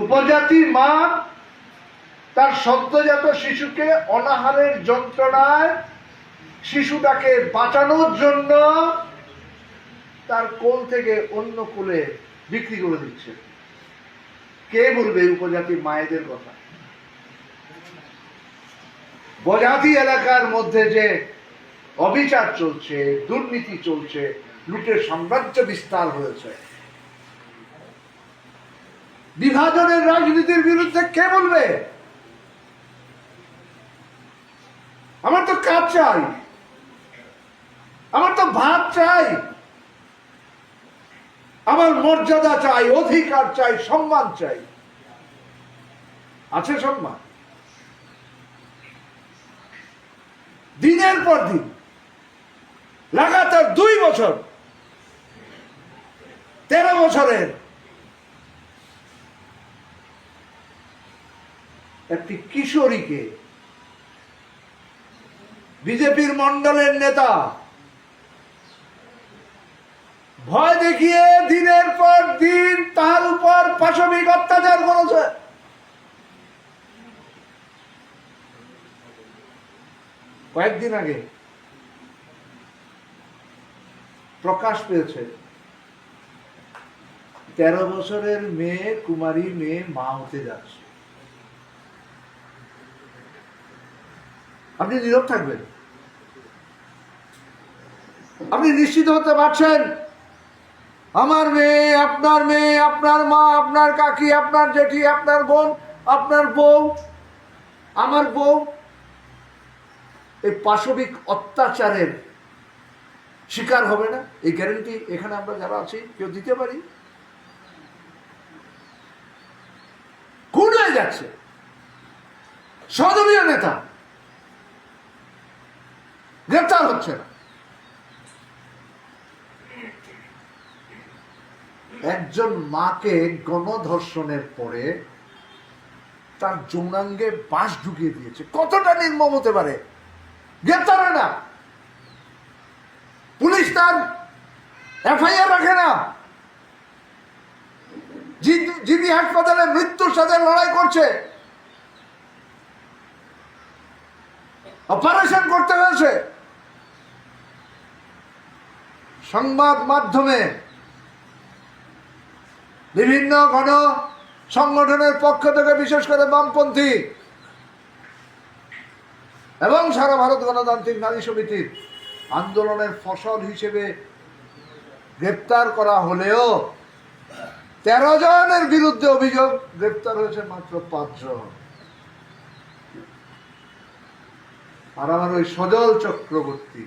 উপজাতি মা তার সদ্যজাত শিশুকে অনাহারের যন্ত্রণায় শিশুটাকে বাঁচানোর জন্য তার কোল থেকে অন্য কোলে বিক্রি করে দিচ্ছে। কে বলবে উপজাতি মায়েদের কথা? বজাতি এলাকার মধ্যে যে অবিচার চলছে, দুর্নীতি চলছে, লুটের সাম্রাজ্য বিস্তার হয়েছে, বিভাজনের রাজনীতির বিরুদ্ধে কে বলবে? আমার তো কাজ চাই, আমার তো ভাত চাই, আমার মর্যাদা চাই, অধিকার চাই, সম্মান চাই। আছে সম্মান? দিনের পর দিন লাগাতার 2 বছর, 13 বছরের একটি কিশোরীকে বিজেপির মন্ডলের নেতা ভয় দেখিয়ে দিনের পর দিন তার উপর পাশবিক অত্যাচার করেছে। কয়েকদিন আগে প্রকাশ পেয়েছে 13 বছরের মেয়ে, কুমারী মেয়ে মা হতে যাচ্ছে। আপনি নীরব থাকবেন? আপনি নিশ্চিত হতে পারছেন আমার মেয়ে, আপনার মা, আপনার কাকি, আপনার জেঠি, আপনার বোন, আপনার বউ, আমার বউ এই পাশবিক অত্যাচারের শিকার হবে না? এই গ্যারান্টি এখানে আমরা যারা আছি কেউ দিতে পারি? খুন হয়ে যাচ্ছে সদলীয় নেতা, গ্রেপ্তার হচ্ছে না। একজন মাকে গণধর্ষণের পরে তার যৌনাঙ্গে বাঁশ ঢুকিয়ে দিয়েছে। কতটা নির্মম হতে পারে? গ্রেপ্তার হয় না, পুলিশ তার এফআইআর রাখে না, জিবি হাসপাতালে মৃত্যুর সাথে লড়াই করছে, অপারেশন করতে হয়েছে। সংবাদ মাধ্যমে বিভিন্ন গণ সংগঠনের পক্ষ থেকে, বিশেষ করে বামপন্থী এবং সারা ভারত গণতান্ত্রিক নারী সমিতির আন্দোলনের ফসল হিসেবে গ্রেপ্তার করা হলেও 13 জনের বিরুদ্ধে অভিযোগ, গ্রেপ্তার হয়েছে মাত্র 5 জন। আর আমার ওই সজল চক্রবর্তী